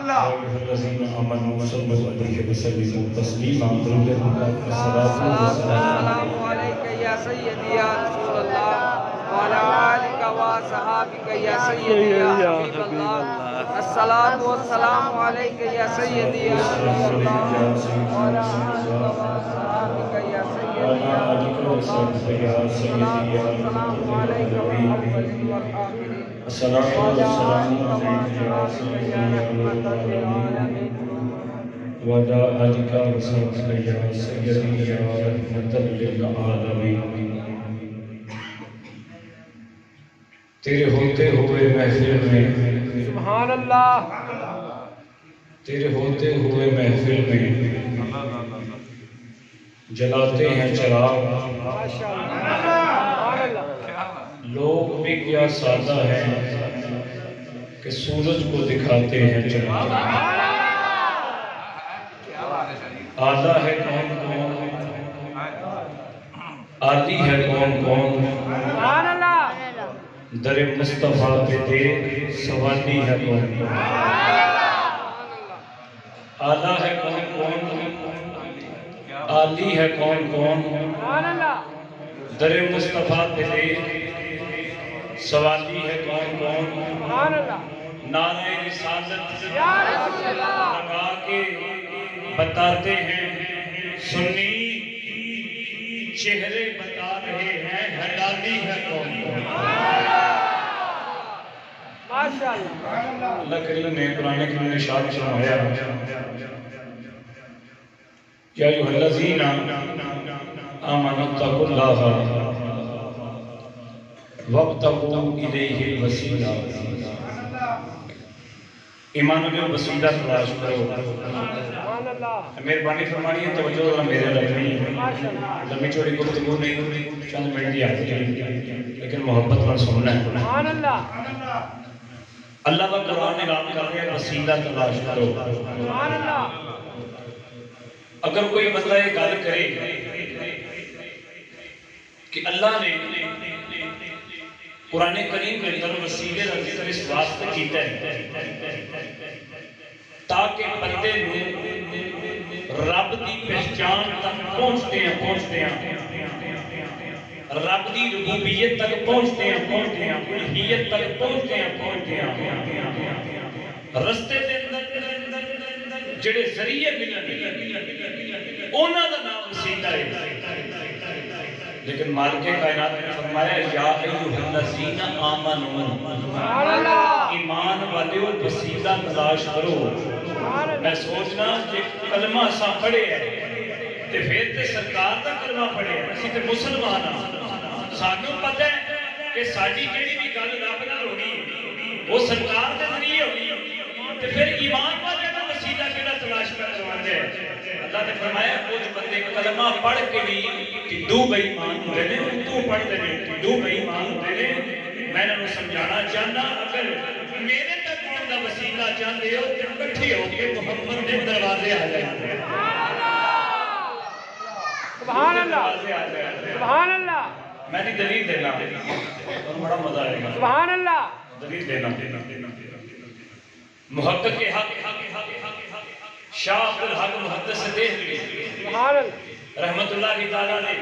الذين آمنوا صلوا عليه وسلموا تسليما الصلاة والسلام عليك يا سيدي يا رسول الله وعلى آلك وصحابك يا سيدي يا حبيب الله الصلاة والسلام عليك يا سيدي يا رسول الله وعلى آلك وصحابك يا سيدي يا رسول الله الصلاة والسلام عليك وأول والآخرين الصلاة والسلام عليك يا وصحابك يا رحمة للعالمين وعلى آلك وصحبك يا سيدي يا رحمة للعالمين تیرے ہوتے ہوئے محفل میں سبحان اللہ تیرے ہوتے ہوئے محفل میں جلاتے ہیں چراغ لوگ بھی کیا سادہ ہیں کہ سورج کو دکھاتے ہیں چراغ آدھا ہے کون کون آدھی ہے کون کون در مصطفیٰ پہ دے سوالی ہے کون کون آدھا ہے کون کون آدھی ہے کون کون در مصطفیٰ پہ دے سوالی ہے کون کون نعرہ رسالت لگا کے بتاتے ہیں سنی چہرے بتا رہے ہیں حلالی ہے کون کون اللہ کریم نے قرآن کریم نے ارشاد فرمایا یا ایھا الذین آمنوا اتقوا اللہ وابتغوا الیہ الوسیلہ ایمان میں وسیلہ تلاش کرو مہربانی فرمانی ہے توجہ ذرا میرے رکھنی لمبی چوڑی گفتگو نہیں چند منٹ کی آتی ہے لیکن محبت میں سننا ہے اللہ کا قرآن اعلان کر رہے ہیں وسیلہ تلاش کرو اگر کوئی بندہ یہ گل کرے کہ اللہ نے قرآن کریم کے اندر وسیلے کا ذکر اس واسطے کیتا ہے تاکہ بندے رب دی پہچان تک پہنچتے ہیں رب دی ربوبیت تک پہنچتے ہیں الوہیت تک پہنچتے ہیں رستے دے جڑے ذریعے ملن انہاں دا نام وسیلہ ہے لیکن مالک کائنات نے فرمایا یا ایھا الذین آمنوا ایمان والےو وسیلہ تلاش کرو میں سوچنا کہ کلمہ سا پڑھے ہے تے پھر تے سرکار دا کلمہ پڑھے ہے اسی تے مسلمان ہاں سانوں پتہ ہے کہ ساڈی جیڑی بھی گل رب نال ہونی وہ سرکار دے ذریعے ہونی تے پھر ایمان والے دا وسیلہ کیڑا تلاش کرواندے ہیں اللہ نے فرمایا کچھ بندے کلمہ پڑھ کے بھی دو بے ایمان ہوتے ہیں تو پڑھ دے دو بے ایمان ہوتے ہیں میں انہوں سمجھانا چاہنا اگر میرے تک کون دا وسیلہ چاہتے ہو تو کٹھے ہو کے محمد نے دروازے آ جائیں سبحان اللہ سبحان اللہ میں نہیں دلیل دینا اور بڑا مزہ آئے گا سبحان اللہ دلیل دینا محقق حق شاہ عبدالحق محدث دہلوی رحمت اللہ تعالیٰ نے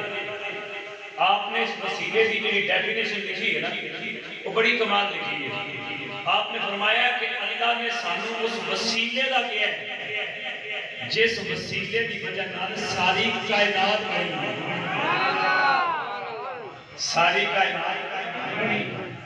آپ نے اس وسیلے کی جو ڈیفینیشن لکھی ہے نا وہ بڑی کمال لکھی ہے آپ نے فرمایا کہ اللہ نے سانوں اس وسیلے کا کیا ہے جس وسیلے کی وجہ نال ساری کائنات بنی ساری کائنات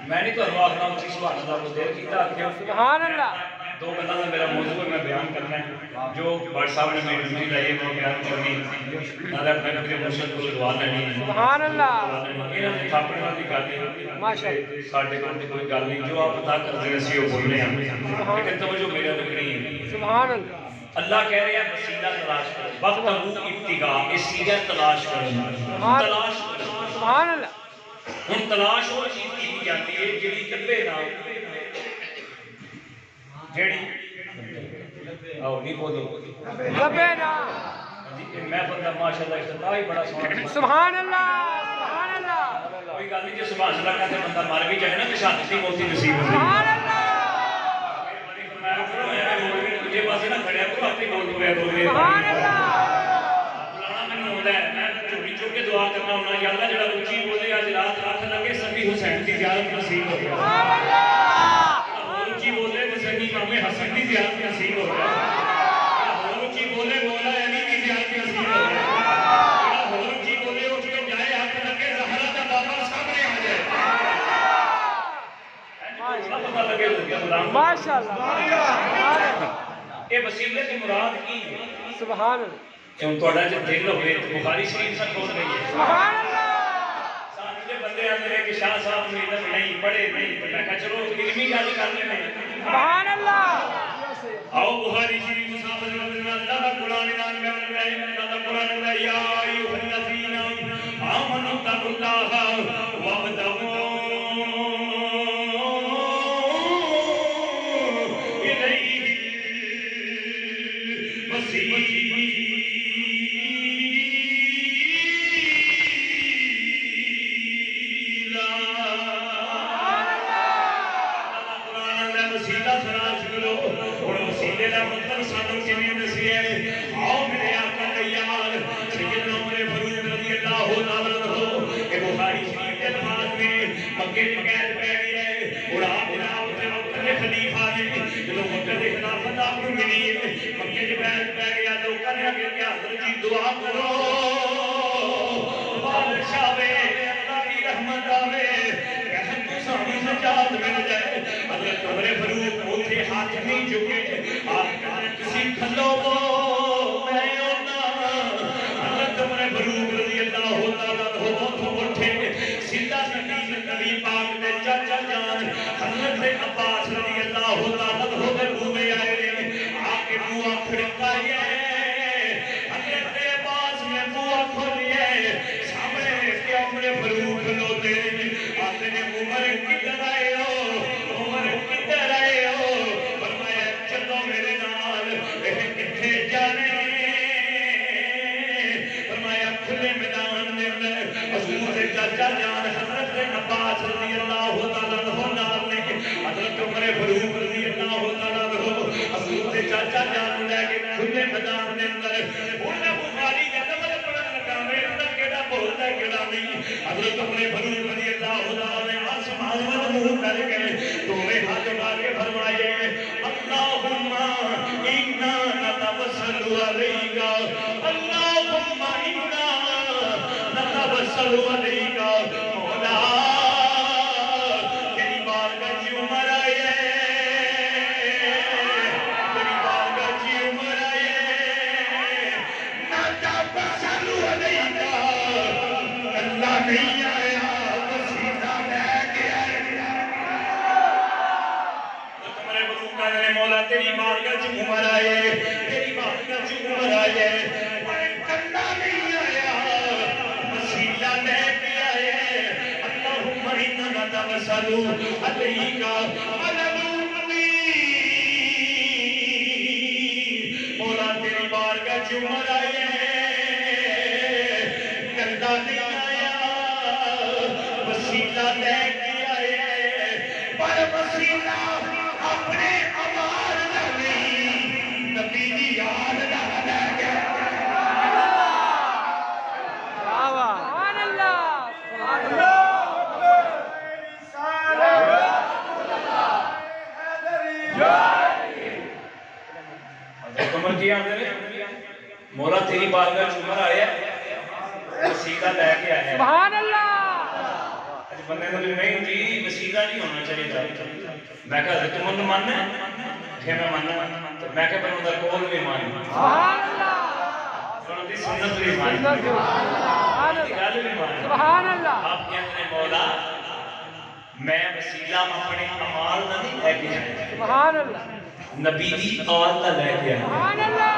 میں نہیں تو آخنا اچھی سبحان اللہ کو دیر کیتا سبحان اللہ دو گلاں دا میرا موضوع ہے میں بیان کرنا ہے جو بڑ صاحب نے میری ڈیوٹی لائی ہے وہ بیان کرنی نالے اپنے نبی مرشد کو دعا لینی سبحان اللہ انہاں نے اپنے نال دی گل ماشاءاللہ ساڈے کول کوئی گل نہیں جو آپ پتہ کردے اسی وہ بولنے ہیں لیکن توجہ میرا رکھنی ہے سبحان اللہ اللہ کہہ رہے ہیں وسیلہ تلاش کرو وقت ابتغاء وسیلہ تلاش کرو تلاش سبحان اللہ ہن تلاش وہ چیز کی جاتی ہے جڑی کبے نہ جڑی آؤ نہیں بولو کبے نہ میں بندہ ماشاءاللہ افتتاح ہی بڑا سونا سبحان اللہ سبحان اللہ کوئی گل نہیں جو سبحان اللہ کہتے بندہ مر بھی جائے نا کہ شہادت کی موت نصیب ہوتی ہے سبحان اللہ دوجے پاسے نہ کھڑیا کرو اپنی بول پویا کرو سبحان اللہ بلانا میں نے ہوتا ہے میں چوری چوک کے دعا کرنا ہونا یا اللہ جڑا اونچی بولے آج رات رات لگے سبھی حسین کی زیارت نصیب ہو گیا سبحان اللہ اونچی بولے تو سبھی امام حسن کی زیارت نصیب ہو گیا اونچی بولے مولا علی کی زیارت نصیب ہو گیا اونچی بولے اٹھ کے جائے حق لگے زہرا کا بابا سامنے آ جائے پتہ لگے ہو گیا غلام ماشاءاللہ یہ وسیلے کی مراد کی ہے سبحان اللہ کیوں توڑا جب دل ہوئے تو بخاری شریف سے کھول رہی ہے سبحان اللہ ساتھ کے بندے آتے ہیں کہ شاہ صاحب نے علم نہیں پڑھے نہیں میں کہا چلو علمی گل کرنے میں سبحان اللہ آؤ بخاری شریف صاحب نے اللہ کا قرآن نام میں اللہ کا قرآن میں یا ایھا الذین آمنوا اتقوا اللہ وابتغوا الیہ دعا کرو بادشاہ وے اللہ کی رحمت آوے کہن تو سامنے نجات مل جائے حضرت عمر فاروق اوتھے ہاتھ نہیں جھکے آپ کہنے کسی کھلو میں ہونا حضرت عمر فاروق رضی اللہ تعالیٰ عنہ اٹھے سیدھا نبی پاک نے چاچا جان حضرت عباس رضی اللہ تعالیٰ عنہ کے منہ میں آئے آپ کے منہ کھڑکائے اپنے فروغ لوتے آتے نے عمر کدھر آئے ہو عمر کدھر آئے ہو فرمایا چلو میرے نال کتنے جانے فرمایا کھلے میدان میں حضور چاچا جان حضرت عباس رضی اللہ تعالیٰ عنہ نال نے حضرت عمر فروغ رضی اللہ تعالیٰ عنہ حضور چاچا جان لے کے کھلے میدان میں اندر انہیں بخاری کا نمبر پڑھن لگا میرے کیڑا بولتا ہے کیڑا نہیں حضرت عمر فاروق رضی اللہ عنہ نے آسمان میں منہ کر کے دونوں ہاتھ اٹھا کے فرمائے اللہم انا نتوسل علیک اللہم انا نتوسل علیک مولا تیری بارگاہ میں عمر آئے تیری بارگاہ میں عمر آئے نتوسل علیک اللہ نہیں آیا وسیلہ لے کے آیا تمہارے بزرگ کہنے مولا تیری بارگاہ میں عمر آئے تیری بارگاہ میں عمر آئے اللہ نہیں آیا وسیلہ لے کے آئے اللہم انا نتوسل علیک مولا تیری بارگاہ میں عمر آئے اللہ نہیں وسیلہ لے کے آئے پر وسیلہ اپنے عمال نہیں نبی دی یاد لے کے سبحان اللہ حضرت عمر جی آتے ہیں مولا تیری بارگاہ میں عمر آیا وسیلہ لے کے آیا سبحان اللہ بندے کو نہیں جی وسیلہ نہیں ہونا چاہیے میں کہا حضرت عمر نے ماننا ہے کہ میں ماننا میں کہا پر اندر قول بھی ماننا سبحان اللہ سنتی سنت بھی ماننا گل بھی ماننا سبحان اللہ آپ کہتے ہیں مولا میں وسیلہ اپنے اعمال کا نہیں لے کے جانا سبحان اللہ نبی دی آل کا لے کے آیا سبحان اللہ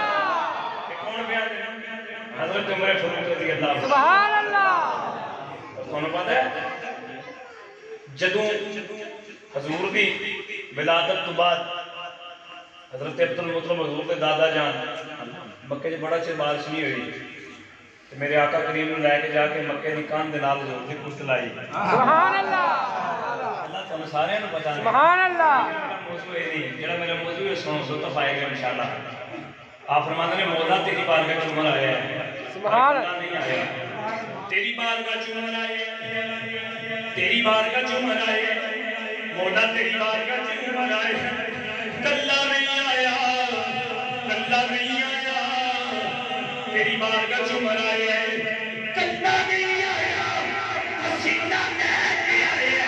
کون بیان حضرت عمر فاروق رضی اللہ سبحان اللہ کون پتہ ہے جدوں حضور دی ولادت تو بعد حضرت عبد المطلب حضور کے دادا جان مکے بڑا چر بارش نہیں ہوئی تو میرے آقا کریم نے لے کے جا کے مکے دی کان دے نال حضور دی کشت لائی سبحان اللہ اللہ تعالی سارے نوں پتہ ہے سبحان اللہ موضوع ہے نہیں جڑا میرا موضوع ہے سنو سو تو پائے گا انشاءاللہ آپ فرماتے ہیں مولا تیری بارگاہ کا عمر آیا ہے سبحان اللہ نہیں آیا تیری بارگاہ کا عمر آیا تیری بارگاہ کا عمر آیا مولا تیری بارگاہ کا عمر آیا کلا نہیں آیا کلا نہیں آیا تیری بارگاہ کا عمر آیا کلا نہیں آیا سیدھا نہیں آیا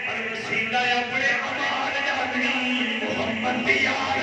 اور سیدھا اپنے امان جاتی محمد دی یاد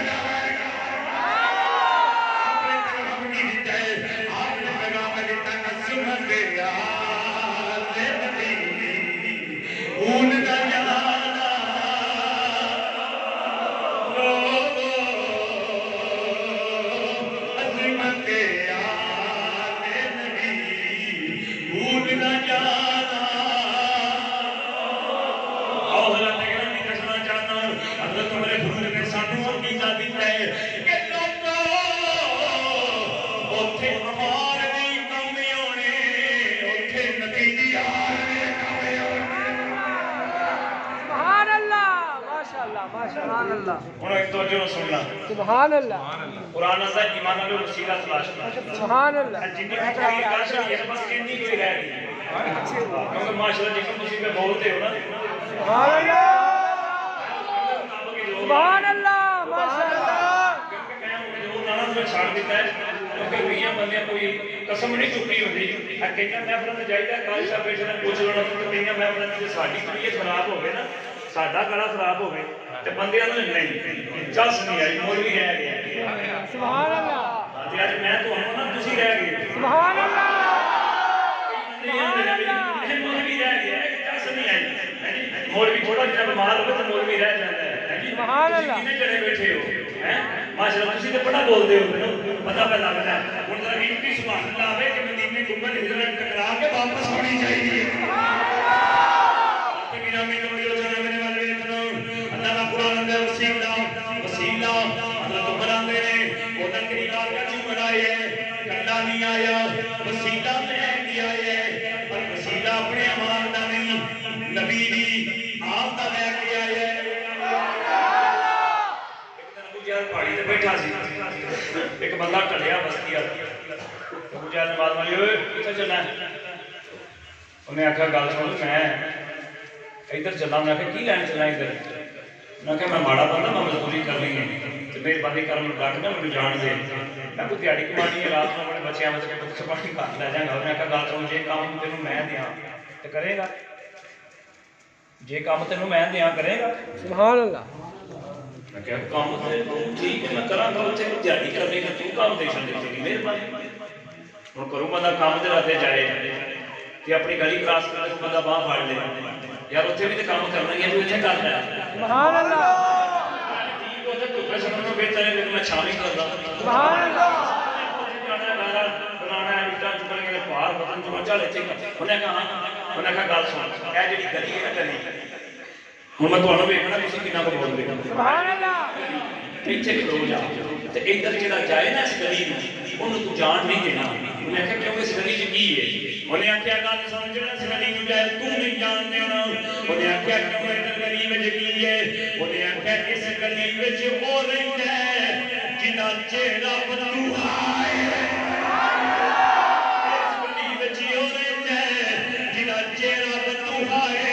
سبحان اللہ قرآن اللہ ایمان اللہ وسیلہ تلاش سبحان اللہ جنہی کی کوئی کاش ہے بس کنی کوئی ہے کیونکہ معاشرہ جس کسی پہ بولتے ہو نا سبحان اللہ سبحان اللہ ماشاء اللہ وہ نانا میں چھاڑ دیتا ہے کیونکہ وہیاں بندیاں کوئی قسم نہیں چکی ہوتی کئیاں محفلوں میں جائیتا ہے کاش صاحب بیٹھے پوچھ لونا تو کئیاں محفلوں میں ساڑی طبیعت خراب ہو گئے نا ساڑا گلا خراب ہو گئے تو بندیاں نہیں جس نہیں آئی مولوی رہ گیا سبحان اللہ آج میں تو ہوں نا تسی رہ گئے سبحان اللہ مولوی رہ گیا جس نہیں آئی مولوی تھوڑا جب بیمار ہوگا تو مولوی رہ جاتا ہے سبحان اللہ کتنے جڑے بیٹھے ہو ماشاءاللہ تسی تو بڑا بول دے ہو پتہ پہ لگتا ہے ہن ذرا انتی سبحان اللہ آوے کہ مدینے گنبد حضرت ٹکرا کے واپس ہونی چاہیے سبحان اللہ میرا میرے ویڈیو چینل میرے والے دیکھنا اللہ کا قرآن دے وسیلہ اللہ تو بناندے نے اودا تیری بارگاہ چ بنائے کلا نہیں آیا وسیلہ لے کے آئے پر وسیلہ اپنے امان دا نہیں نبی دی آپ دا لے کے آئے پہاڑی تے بیٹھا سی ایک بندہ ٹلیا بستی آ ابو جہل نماز ماری ہوئے کتنے چلنا ہے انہیں آخیا گل سن میں ادھر چلا میں آخیا کی لین چلنا ادھر میں آخیا میں ماڑا بندہ میں مزدوری کرنی ہے مہربانی کر میں ڈٹ نہ مجھے جان دے میں کوئی دیہڑی کمانی ہے رات میں اپنے بچیاں بچے بکس پانی کر لے جاؤں گا انہیں آخیا گل سن جے کام تینوں میں دیاں تو کرے گا جے کام تینوں میں دیاں کرے گا سبحان اللہ میں کہا کام ٹھیک ہے میں کراں گا اتنے دیہڑی کرنے کا تو کام دے چھڑ تیری مہربانی ہن کروں بندہ کام دے راتے جائے کہ اپنی گلی کراس کر کے بندہ باہ پھاڑ لے یار اتنے بھی تو کام کرنا ہے تو اتنے کرنا ہے سبحان اللہ بہتر ہے میں چھاوی کردا سبحان اللہ بنانا ہے اٹا چکن کے پار بدن جو چل چے انہیں کہا گل سن اے جڑی گلی ہے نا گلی ہن میں تانوں ویکھنا تسی کنا کو بول دے سبحان اللہ پیچھے کھلو جا تے ادھر جڑا جائے نا اس گلی نوں اونوں تو جان نہیں دینا انہیں کہا کیوں اس گلی وچ کی ہے انہیں آخیا گل سن جڑا اس گلی نوں جائے تو نہیں جان دینا انہیں آخیا کیوں اس گلی وچ کی ہے انہیں آخیا اس گلی وچ او رہندا ہے جنہاں چہرہ بدوہا ہے اس گلی وچ او رہندا ہے جنہاں چہرہ بدوہا ہے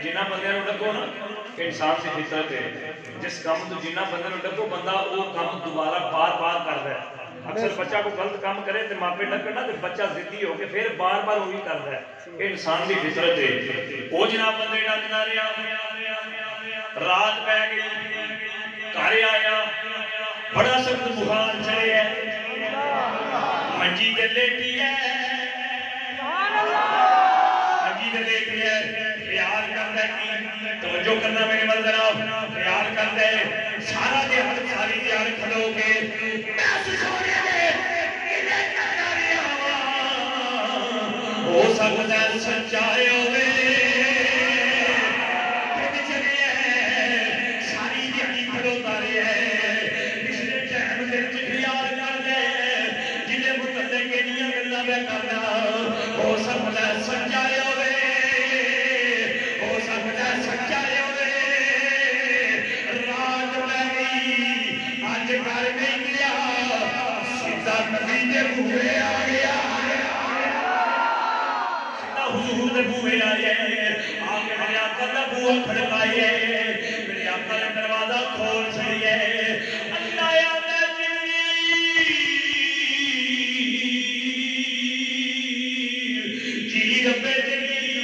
جنہ بندے نوں ڈکو نا انسان سے فطرت ہے جس کام تو جنہ بندے نوں ڈکو بندہ وہ کام دوبارہ بار بار کردا ہے اکثر بچہ کو غلط کام کرے تے ماپے ڈکنا تے بچہ ضدی ہو کے پھر بار بار وہی کردا ہے انسان دی فطرت ہے وہ جناب بندے ڈکدا رہیا رات پہ گئی گھر آیا بڑا سخت بخار چڑھے ہے منجی تے لیٹی ہے منجی کی دیکھ لیا خیال کرتا ہے توجہ کرنا میرے منظر خیال کرتا ہے سارا دیہات ساری دیہات کھلو کے ہو سکتا ہے سچائے ہوئے ساری دیہی کھلوتا رہے ہے پچھلے ٹائم کے خیال کرتا ہے جنہیں متعلق کے لیے گلا میں کرنا ہو سکتا ہے سچائے ہوئے ہو سکتا ہے سچائے ہوئے رات میں گئی آج گھر نہیں گیا سیدھا نبی دے بوئے آ گیا حضور دے بوئے آئے آگے میرے آقا دا بوئے کھڑکائے میرے آقا نے دروازہ کھول چھڑیے اللہ یا میں جبریل جی رب جبریل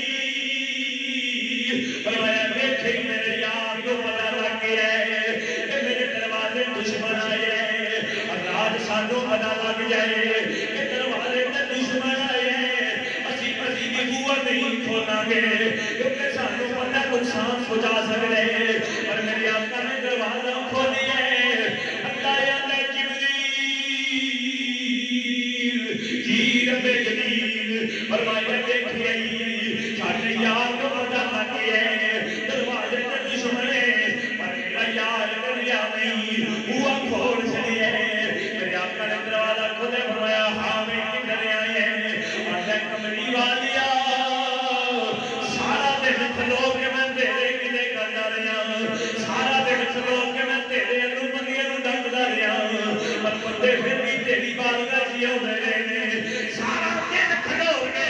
فرمایا دیکھے میرے یار کو پتہ لگ گیا ہے کہ میرے دروازے دشمن آئے اور رات سانوں پتہ لگ جائے کہ دروازے تے دشمن آئے نہیں کھونا گے کیونکہ سانوں پتہ نقصان پہنچا سکتے ہیں اور میرے آقا نے دروازہ کھولی ہے اللہ یا جبریل جی رب جلیل فرمایا دیکھیے سارے یار کو پتہ لگ گیا ہے دروازے تے دشمن ہے پر میرا یار دریا نہیں ہوا کھول چلیے میرے آقا نے دروازہ کھولے فرمایا ہاں میں کدھر آئے ہیں اور میں کملی والیا کھلو کے میں تیرے کلے کرنا رہا سارا دن کھلو کے میں تیرے انو بندیاں نو ڈکدا رہا پر بندے پھر بھی تیری بارگاہ چ آوندے رہے سارا دن کھلو کے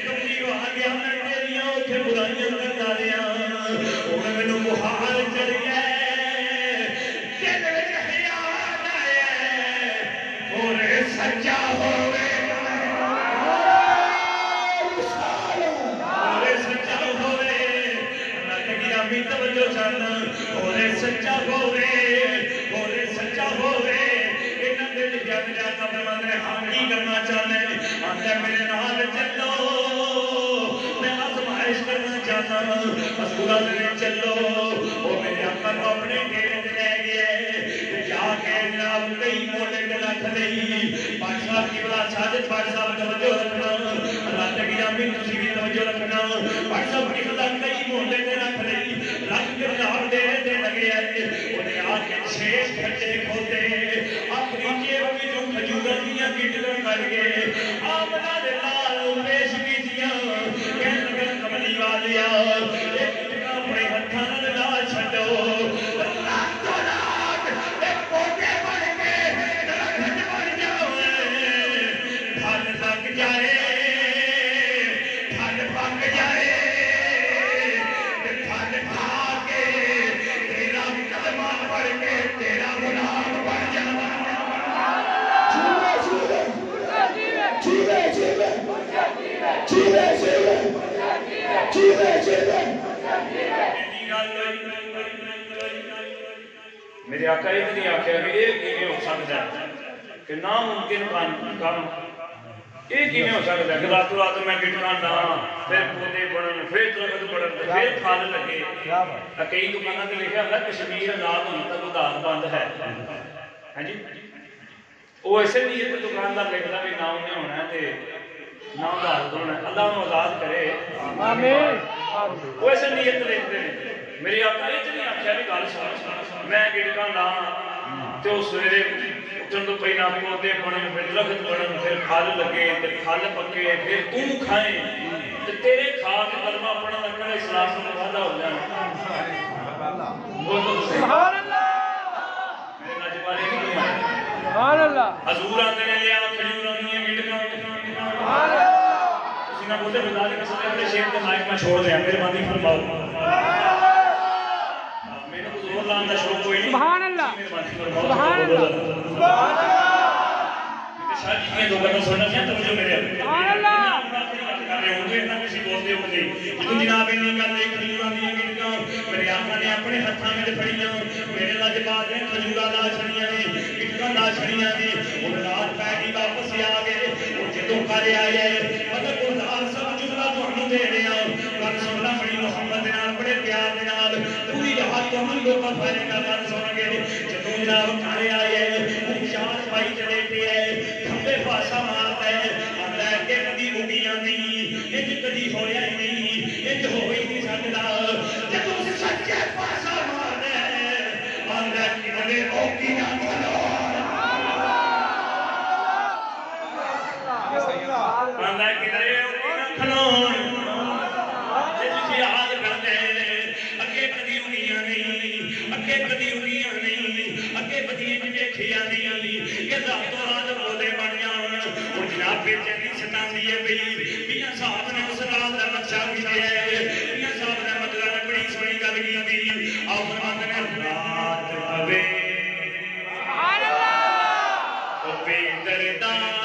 کملی آ گیا میں تیریاں اوتھے برائیاں کردا رہا ہن مینوں بخار چڑھ گیا دل وچ خیال آیا اور سچا ہوے توجہ چاہنا ہوے سچا ہوے انہاں دے جگ جاتا فرماندے ہم کی کرنا چاہنے آندے میرے نال چلو میں آزمائش کرنا چاہتا رسولہ دے چلو او میرے آقا کو اپنے ڈیرے تے لے گئے جا کے جناب کئی مولے تے رکھ لئی بادشاہ کی بلا ساجد بادشاہ توجہ رکھنا اللہ تکی جامی تسی بھی توجہ رکھنا بادشاہ کی بلا کئی مولے تے رکھ لئی رکھ کے جناب ڈیرے تے لگے آئے انہیں آ کے 6 گھنٹے کھوتے اپنی جیب کی جو کھجوراں دیاں گٹکاں کر کے آمنہ دے نال پیش کیتیاں کہنے لگا کملی والیا ایک گٹکا اپنے ہتھاں نال لا چھڈو راتوں رات ایک پودے بن کے درخت بن جاوے پھل لگ جائے پھل پک جائے پھل کھا کے تیرا کلمہ پڑھ کے تیرا غلام بن جانا میرے آقا یہ نہیں آکھیا کہ ایک کیویں ہو سکتا ہے کہ ناممکن کام ایک کیویں ہو سکتا ہے کہ راتوں رات میں گٹکاں ڈاں پھر پودے بڑھن پھر درخت بڑھن پھر پھل لگے کئی دکانوں تے لکھا ہوندا کشمیر آزاد ہونے تک ادھار بند ہے ہاں جی وہ ایسے نہیں ہے کہ دکاندار لکھتا بھی نہ انہیں ہونا ہے تے نہ ادھار ہونا ہے اللہ انہوں آزاد کرے آمین وہ ایسے نیت لکھتے ہیں میری آقا یہ نہیں آکھیا بھی گل سن میں گٹکاں ڈاں تے اس سویرے اٹھن تو پہلا پودے بڑھن پھر درخت بڑھن پھر پھل لگے تے پھل پکے پھر توں کھائیں تے تیرے کھا کے کلمہ پڑھن لگا اسلام میں وعدہ ہو جانا سبحان اللہ میرے ناجوالے کی سبحان اللہ حضور آندے نے لیا کھجوراں دیاں گٹکاں سبحان اللہ تسی نہ بولے خدا کے قسم اپنے شیخ تے مائک میں چھوڑ دیا مہربانی فرماؤ میں نے حضور لان دا شوق کوئی نہیں سبحان اللہ سبحان اللہ سبحان اللہ شادی کی دو گھنٹے سننا چاہیے توجہ میرے سبحان اللہ کر رہے ہوں گے اتنا کسی بولتے ہو نہیں جتوں جناب انہاں کر لے کھجوراں دیاں گٹکاں میرے آقا نے اپنے ہتھاں وچ پھڑیاں میرے لاجواب نے کھجوراں لا چھڑیاں نے گٹکاں لا چھڑیاں نے ہن رات پے گئی واپس آ گئے او جدوں گھر آئے مطلب گلدار سب جملہ تانوں دے رہے پیار جناب پوری رات کو ہم لوگ پڑھنے کا گل سن گے جدوں جناب گھر آئے وہ چار پائی چلے پہ ہے کھمبے پاسا مارتا ہے آتا ہے کہ کدی اگیاں نہیں انج کدی ہویا ہی نہیں انج ہو ہی نہیں سکتا جدوں سچے پاسا مارتا ہے آتا ہے کہ کدی اگیاں کھلو آتا ہے کہ کدی اگیاں کھلو یاد کرتے ہیں اگے کدی اگیاں نہیں اگے کدی اگیاں نہیں اگے بدیاں دیکھیاں نہیں کہ راتوں رات بولے بن جان اور جناب بے چینی ستاندی ہے بھئی میاں صاحب نے اس رات کا نقشہ بھی دیا ہے میاں صاحب نے مطلب نے بڑی سونی گل کی تھی آپ فرماتے ہیں رات پوے سبحان اللہ او بے دردانو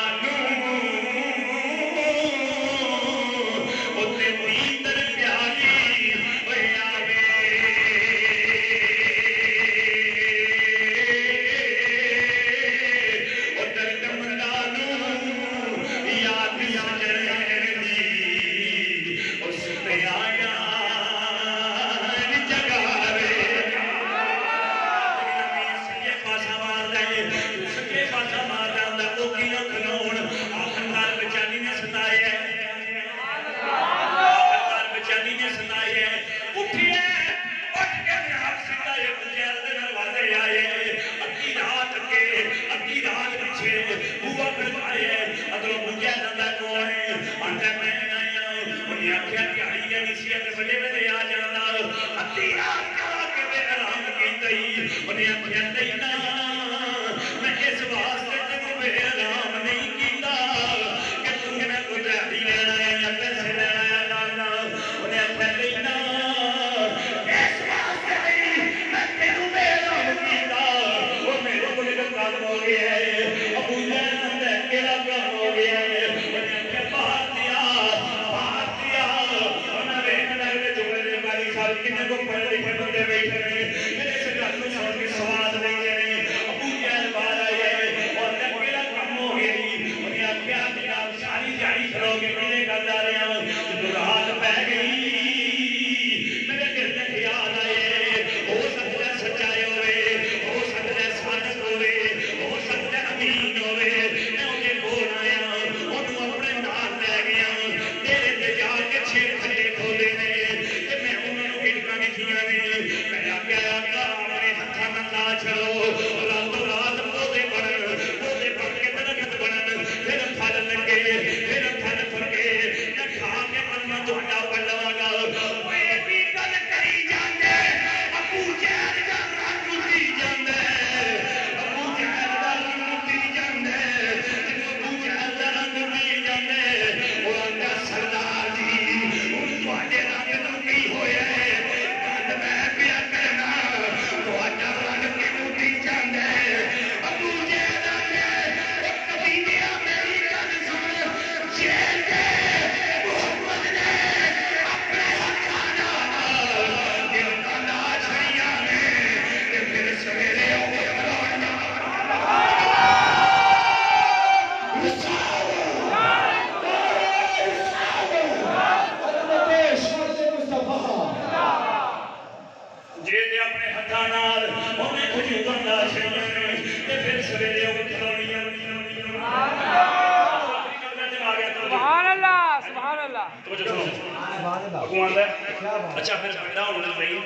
اچھا پھر بڑا ہونا بھائی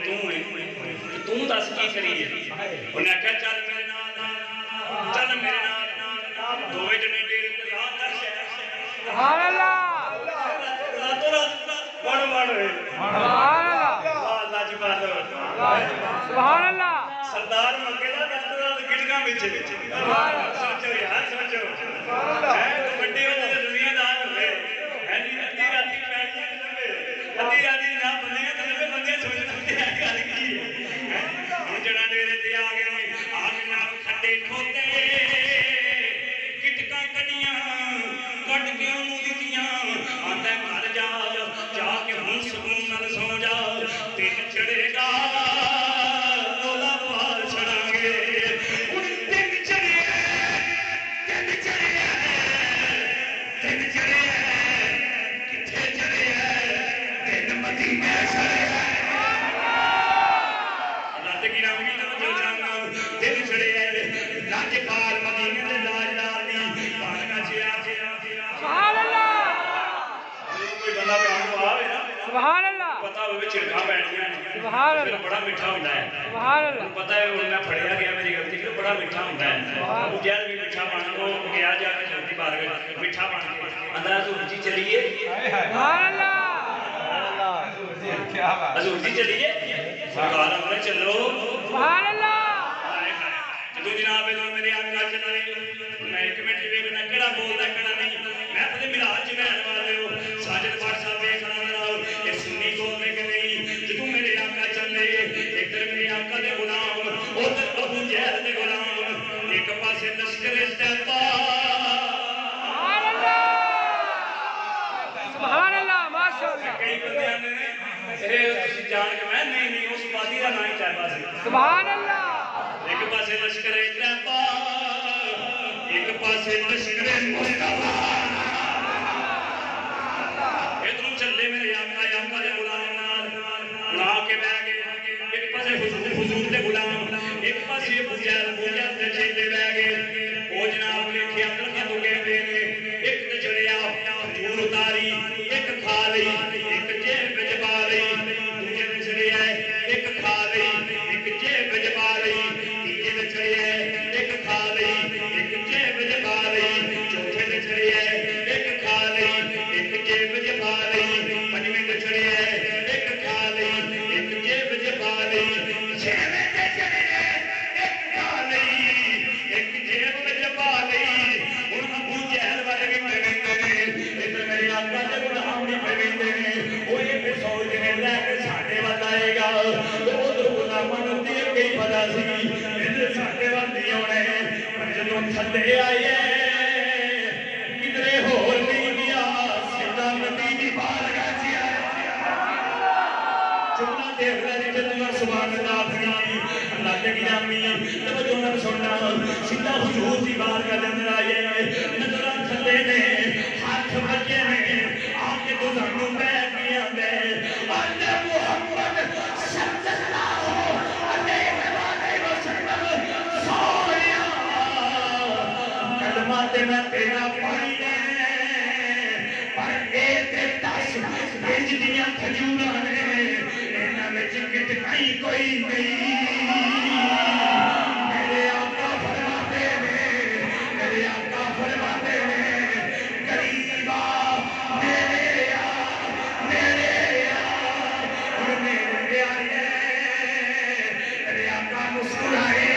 توں دس کی کری ہے انہیں کہا چل میرے نال دوے جنے ڈیرے تے رات دا شہر سبحان اللہ راتوں رات بڑ بڑ ہوئے سبحان اللہ اللہ جی بات سبحان اللہ سردار مکے دا راتوں رات گڑگاں وچ سوچو یار سوچو بڑے ہوتے دنیا دار ہوئے ادھی راتی پیڑیاں ادھی راتی نہ بندے تے بندے سوچتے ہیں گل کی ہے جڑا ڈیرے تے آ گئے نال کھڈے کھوتے کٹکاں کڈیاں کڈ کے انہوں دتیاں آندا گھر جا کے ہن سکون نال سو جا دن چڑھے گا مولا پال چھڑاں گے ہن دن چڑھے چھڑکا بیٹھ گیا سبحان پھر اللہ بڑا میٹھا ہوتا ہے سبحان اللہ پتہ ہے وہ میں پھڑیا گیا میری غلطی پھر بڑا میٹھا ہوتا ہے وہ جہاں بھی میٹھا بن وہ گیا جا کے چھوٹی بار میٹھا بن کے اندر حضور جی چلیے سبحان اللہ حضور جی چلیے سرکار اندر چلو سبحان اللہ جدو جناب میرے آقا چلے میں ایک منٹ ویکھنا کہڑا بولدا کہڑا نہیں میں اپنے ملاد چ بہن والے ہو ساجد پاک صاحب ویکھنا جناب یہ سنی بولنے کہ نہیں جدو میرے آقا چلے ادھر میرے آقا دے غلام ادھر ابو جہل دے غلام ایک پاسے لشکر طیبہ سبحان اللہ ماشاءاللہ کئی بندے نے تسی جان کے میں نہیں اس وادی دا نام طیبہ سی سبحان اللہ ایک پاسے لشکر طیبہ ایک پاسے لشکر مصطفیٰ ادھر چلے میرے آقا دے غلام نال لا کے بیٹھ گئے ایک پاسے حضور دے غلام ایک پاسے ابو جہل دے چیلے بیٹھ گئے او جناب ویکھیا درخت اگے پے نے ایک تے چڑیا حضور اتاری ایک کھا لئی ایک جیب وچ پا لئی دوجے تے چڑیا ایک کھا لئی ایک جیب وچ پا لئی تیجے تے چڑیا ایک کھا لئی ایک جیب وچ پا لئی چوتھے تے چڑیا ایک کھا لئی ایک جیب وچ پا لئی پنجویں تے چڑیا ایک کھا لئی ایک جیب وچ پا لئی چھویں تے چڑیا ایک کھا لئی ایک جیب وچ پا لئی ہن ابو جہل والے بھی پویندے نے ادھر میرے آقا دے غلام بھی پویندے نے او یہ سوچ کے لے کے ساڈے ول آئے گا تو ادھر غلاماں نوں تے کئی پتہ سی ادھر ساڈے ول نہیں آونے پر جدوں تھلے آئے کدھرے ہور نہیں گیا سیدھا نبی دی بارگاہ چ آیا چونا دیکھ لے جدوں سبحان اللہ پڑھی اللہ دے گرامی توجہ نال سننا سیدھا حضور دی بارگاہ دے اندر آئے نظراں تھلے نے ہاتھ بجے نے آ کے تو سانوں بیٹھ گیا دے اللہ محمد صلی اللہ علیہ وسلم سویا کلمہ تے میں تیرا پڑھی ہے پر اے تے دس بھیج دیاں کھجوراں نے انہاں وچ کٹ نہیں کوئی نہیں میرے آقا فرماتے ہیں میرے آقا فرماتے ہیں غریبا میرے آئے میرے آقا مسکرائے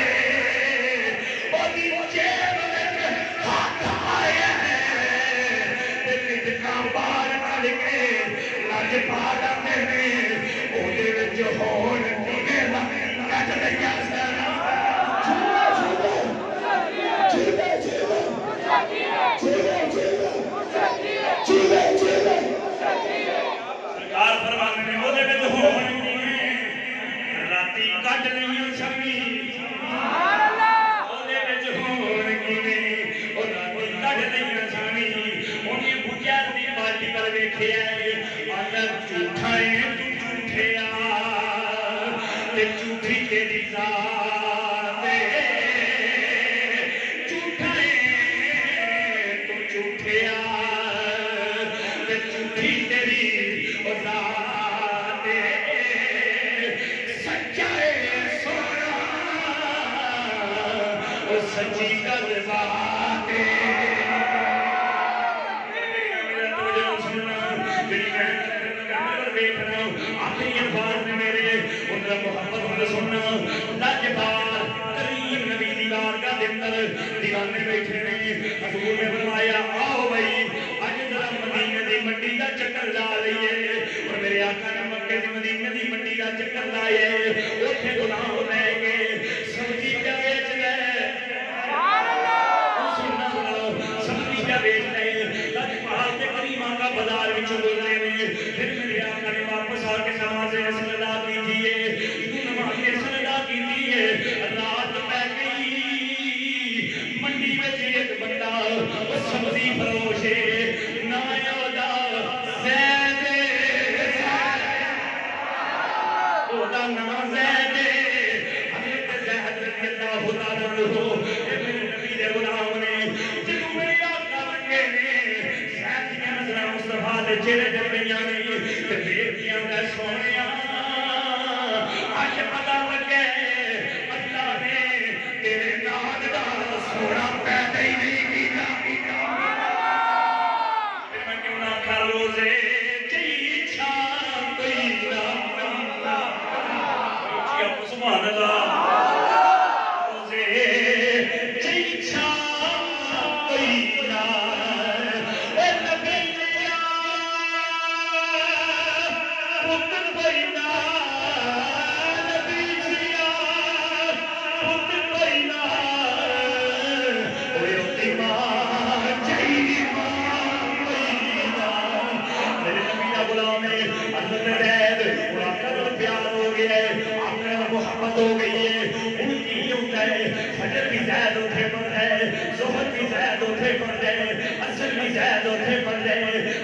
اور جیب میں ہاتھ آئے کا بار کر کے لج پار میں اودے وچ ہون کیویں کٹ لیا سارا سرکار فرماتے ہیں اودے وچ ہون کیویں راتی کٹ لیا سمی سبحان اللہ اودے وچ ہون کیویں او راتی کٹ لیا سمی اونی بھجا دی پارٹی پر ویکھیا اندر جھوٹا ہے تو جھوٹیا تے جھوٹی تیری ذات ہے جھوٹا ہے تو جھوٹیا تے جھوٹی تیری ذات ہے سچا ہے سونا او سچی گل بات ہے دیوانے بیٹھے نے حضور نے فرمایا آؤ بھائی اج ذرا مدینے دی منڈی دا چکر لا لئیے اور میرے آقا نے مکے دی مدینے دی منڈی دا چکر لائے اوتھے غلام لے کے سبزی پہ بیچ گئے سبحان اللہ سبزی پہ بیچ گئے لج پال کے کریم آقا بازار وچ گزرے نے پھر میرے آقا نے واپس آ کے نماز اصل ادا کی تھی نماز اصل ادا کی تھی رات پہ گئی منڈی میں ایک بندہ سبزی فروش نا اودا زید اودا نام زید حضرت زید رضی اللہ تعالی عنہ نبی دے غلام نے جدوں میرے آقا لگے نے زید دی نظر مصطفیٰ دے چہرے تے پئیاں نے تے بیٹیاں دا سونیا اج پتہ لگے اللہ نے تیرے نال دا سونا پیدا ہی نہیں کیتا میں کیوں نہ کھا روزے جی چھان کوئی نہ سبحان اللہ روزے جی چھان کوئی نہ اے نبی لیا پتر کوئی نہ نبی لیا پتر کوئی نہ اوے اتی ماں جی ماں کوئی نہ میرے نبی دا غلام ہے حضرت زید وہ قدر پیار ہو گیا ہے محبت ہو گئی ہے ان کی ہوتا ہے فجر بھی زید اٹھے پڑ ہے ظہر بھی زید اٹھے پڑ ہے عصر بھی زید اٹھے پڑ ہے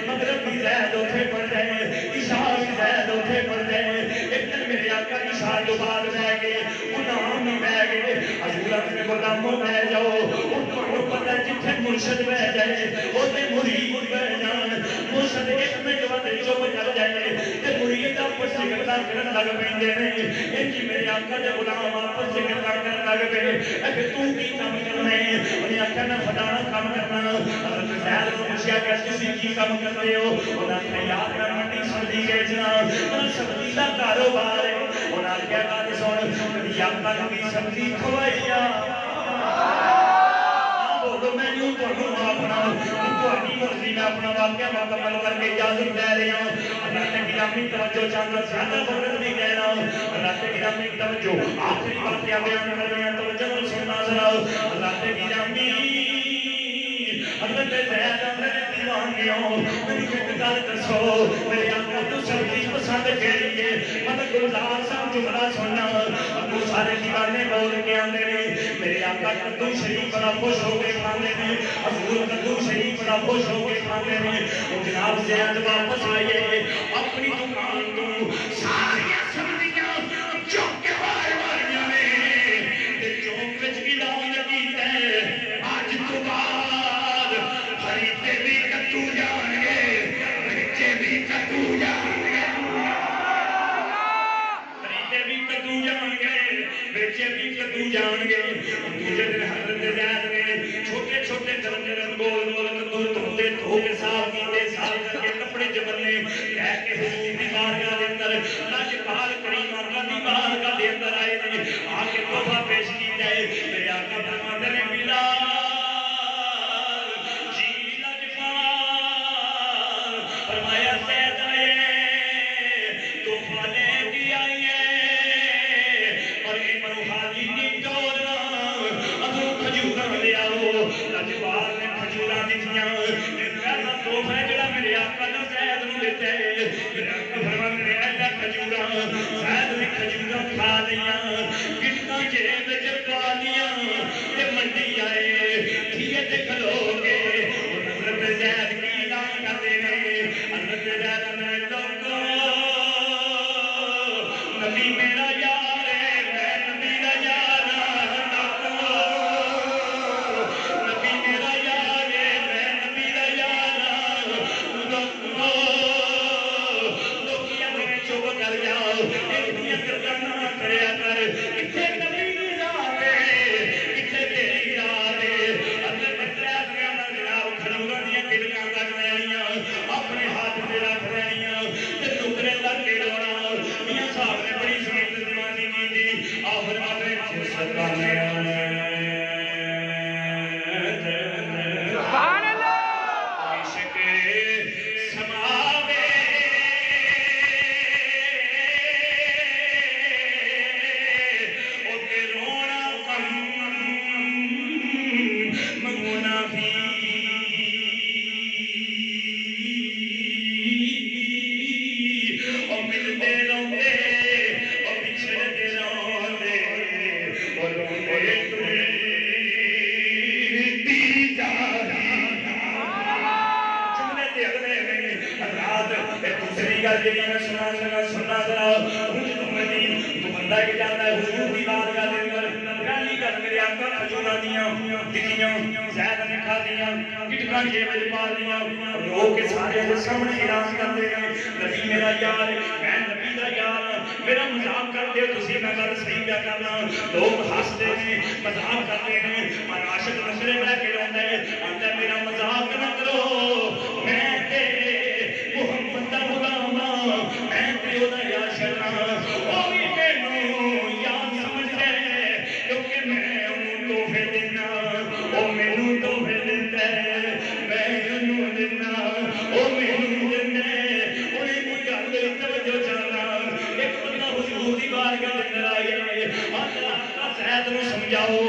مغرب بھی زید اٹھے پڑ ہے عشاء بھی زید اٹھے پڑ ہے ایک دن میرے آقا عشاء جو بعد بہ گئے غلام بھی بہ گئے حضور اپنے غلاموں بہ جاؤ ان کو پتہ جتنے مرشد بہ جائے ہوتے مرید بہ جان مرشد ایک منٹ بعد چپ کر جائے تے مرید آپس سے گلا کرن لگ پیندے نے انجی میرے آقا دے غلام آپس سے گلا کرن لگ پے اے تو کی کام کرنا ہے انہیں آقا نہ فلانا کام کرنا حضرت زید کو پوچھا کہ تسی کی کام کرتے ہو انہاں نے یاد میں منڈی سبزی بیچنا سبزی دا کاروبار ہے انہاں نے کہا کہ سن کبھی آقا کبھی سبزی کھوائیا بولو میں یوں تو اپنا تہاڈی مرضی میں اپنا واقعہ مکمل کر کے اجازت دے رہا ہوں اللہ نے گرامی توجہ چاہتا زیادہ وقت نہیں کہہ رہا ہوں اللہ نے گرامی توجہ آخری واقعہ بیان کر رہے ہیں توجہ سننا ذرا اللہ نے گرامی حضرت زید اندر دیوان گیا میری ایک گل دسو میرے آقا تو سبزی پسند کیڑی ہے مطلب گلزار صاحب جملہ سننا ابو سارے دیوانے بول کے آندے نے میرے آقا کدو شریف بڑا خوش ہو کے کھاندے نے حضور کدو شریف بڑا خوش ہو کے کھاندے نے جناب زید واپس آئیے اپنی دکان تو ساری سبزیاں چوک کے باہر والیاں نے تے چوک وچ اعلان کیتا ہے اج تو بعد خریدے بھی کدو جان گے بیچے بھی کدو جان گے خریدے بھی کدو جان گے بیچے بھی کدو جان گے دوسرے دن حضرت زید نے چھوٹے چھوٹے درجے گول گول کدو دھوتے دھو کے صاف کیتے صاف کر کے کپڑے چ بننے کہہ کے حضور دی بارگاہ دے اندر لاجپال کریم آقا دی بارگاہ دے اندر آئے نے آ کے تحفہ پیش کیتا ہے میرے آقا فرماتے نے بلال جی لاجپال فرمایا زید آئے تحفہ لے کے آئیے اور انہوں حالی نہیں توڑنا اگر کھجوراں لے آؤ لاجپال نے کھجوراں دتیاں پہلا تحفہ ہے جڑا میرے آقا نے زید نوں دتا ہے میرے آقا فرماتے نے ایسا کھجوراں زید نے کھجوراں کھا لیاں کتنا جیب وچ پا لیاں تے منڈی آئے تھیے تے کھلو کے حضرت زید کی اعلان کردے نے حضرت زید نے لوگو نبی میرا یار ہے میں نبی دا یار نبی میرا یار ہے میں نبی دا یار لوکیاں میں چپ کر جاؤ ایک گلاں نہ کریا کر کتھے نبی دی ذات ہے کتھے تیری ذات ہے حضرت زید نے جناب کھجوراں دیاں کلکاں کٹ لینیاں اپنے ہاتھ تے رکھ لینیاں تے ٹکڑے کر کے رونا میاں صاحب نے بڑی سنت زمانی کی تھی آخر آتے سبحان اللہ عشق سماوے اوتے رونا کم منگونا بھی او ملتے روندے او بچھڑتے روندے او روندے ٹوٹتی جاری جملے تے اگلے میں رات دوسری گل جڑی میں سنا ذرا ہن تو بندہ کہ جاندا ہے حضور دی بارگاہ دے اندر پہلی گل گل میرے آقا کھجوراں دیاں دکھیاں زید نے کھا دیاں کٹکاں جیب وچ پا لیاں رو کے سارے دے سامنے اعلان کردے نے نبی میرا یار میں نبی دا یار میرا مذاق کردے ہو تسی میں گل صحیح پیا کرنا لوگ ہسدے نے مذاق کردے نے پر عاشق نشرے لے کے روندا ہے آندا میرا مذاق نہ کرو میں تے محمد دا غلام میں تے او دا عاشق او وی مینوں یار سمجھدا ہے کیونکہ میں اونوں تحفے دینا او مینوں تحفے دیندا ہے میں اونوں دینا او مینوں دیندا ہے اونے کوئی گل توجہ چاہنا ایک بندہ حضور دی بارگاہ دے اندر آیا آقا زید نوں سمجھاؤ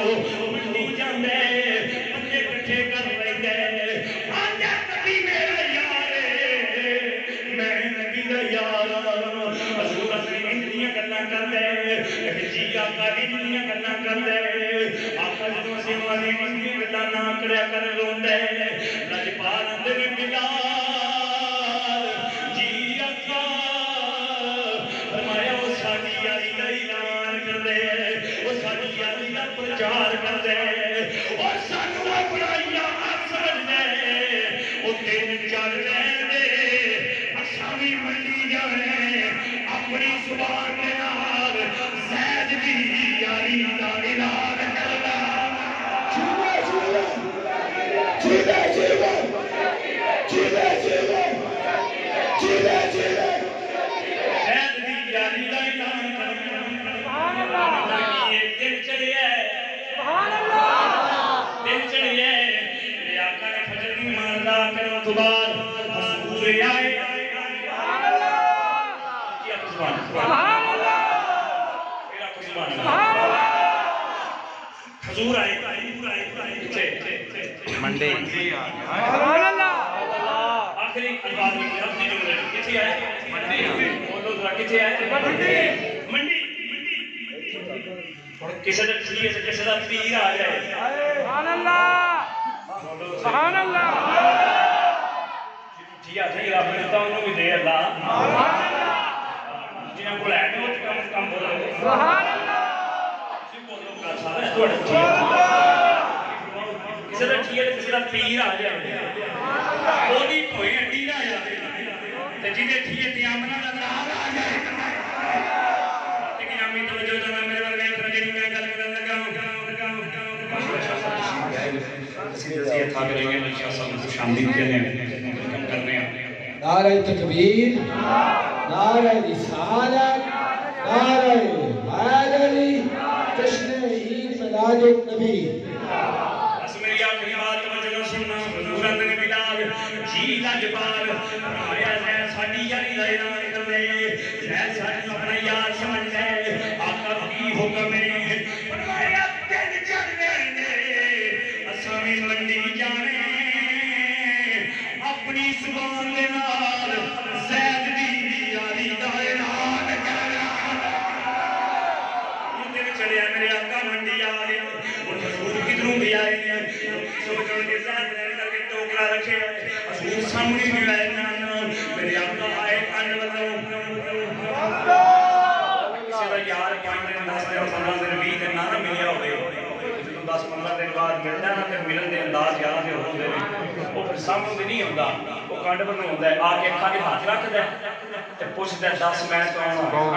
منڈی جاندا ہے بندے اکٹھے کر لیندا ہے آندا نبی میرا یار میں نبی دا یار حضور اپنی انجلیاں گلاں کردا ہے جی آقا انجلیاں گلاں کردا ہے آقا جدوں سیوا نے انجلیاں گلاں نہ کریا کر روندا ہے لجپال اندر بلال جی آقا فرمایا وہ ساڈی یاری دا اعلان کردے وہ ساڈی یاری دا پرچار کردے اور سانوں اپنا یار سمجھدے او دن چل رہے اساں وی منڈی جانے اپنی زبان دے نال زید دی یاری دا اعلان کرنا زید دی یاری دا اعلان کرنا دل چڑھیا سبحان اللہ دل چڑھیا میرے آقا نے فجر دی نماز ادا کرن تو بعد حضور آئے سبحان اللہ کیا سبحان اللہ میرا سبحان اللہ حضور آئے منڈی سبحان اللہ آخری الفاظ میں اپنی جملے کتھے آئے منڈی بولو ذرا کتھے آئے منڈی کسی دا کسی دا پیر آ جائے سبحان اللہ سبحان اللہ ٹھیا تھی رب نے تا انہوں بھی دے اللہ جنہاں کو لے وہ کم بولو سبحان اللہ کسی دا ٹھیا کسی دا پیر آ جائے وہی کوئی اڈی نہ آ جائے جنہیں ٹھیے تیامنا دا نام آ جائے لیکن آمی توجہ جانا میرے ورگے فرجنی میں گل کرنے لگا یہ تھا کریں گے نشاء صاحب شاملی کے لئے کم کرنے ہیں نعرہ تکبیر نعرہ رسالت نعرہ حیدری جشن عید میلاد النبی بس میری آخری بات توجہ سننا حضور نے بلال جی لاجواب فرمایا زید ساڈی یاری دا اعلان کر دے زید ساڈی اپنا یار سمجھ لے آقا کی حکم ہے فرمایا دن چڑھنے دے اساں وی منڈی جانے اپنی زبان دے نال زید دی یاری دا اعلان کرنا دن چڑھیا میرے آقا منڈی آ گئے اور حضور کدھروں بھی آئے ہیں سوچو کہ زید نے کر کے ٹوکرا رکھے حضور سامنے بھی آئے میرے آقا آئے کھانڈ بتاؤ کسی دا یار 5 دن 10 دن 15 دن 20 دن نہ ملیا ہوئے جدوں 10-15 دن بعد ملتا ہے نا پھر ملن دے انداز یاد ہو ہوندے نے وہ پھر سامنے بھی نہیں ہوندا وہ کھانڈ بتاؤ ہوندا ہے آ کے اکھاں دے ہاتھ رکھدا ہے تے پوچھدا ہے 10 میں کون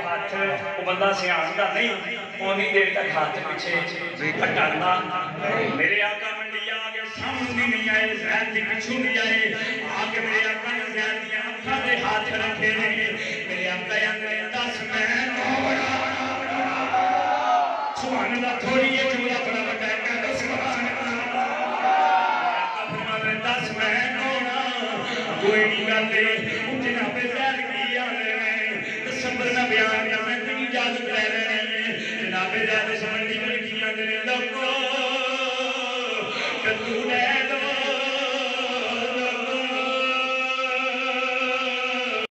ہاتھ وہ بندہ سیاحتا نہیں اونی دیر تک ہاتھ پیچھے ہٹانا میرے آقا منڈی آگے سامنے نہیں آئے زید دی پچھو نہیں آئے آگے میرے آقا نے زید دیا اکھا دے ہاتھ رکھے میرے آقا یاندے 10 میں سبحان اللہ تھوڑی یہ جملہ بڑا بڑا ہے کہہ دو سبحان اللہ آقا فرماتے 10 میں کوئی نہیں کرتے جناب زید کی آنے سبر نہ بیان یا میں کوئی اجازت لے رہے ہیں جناب زید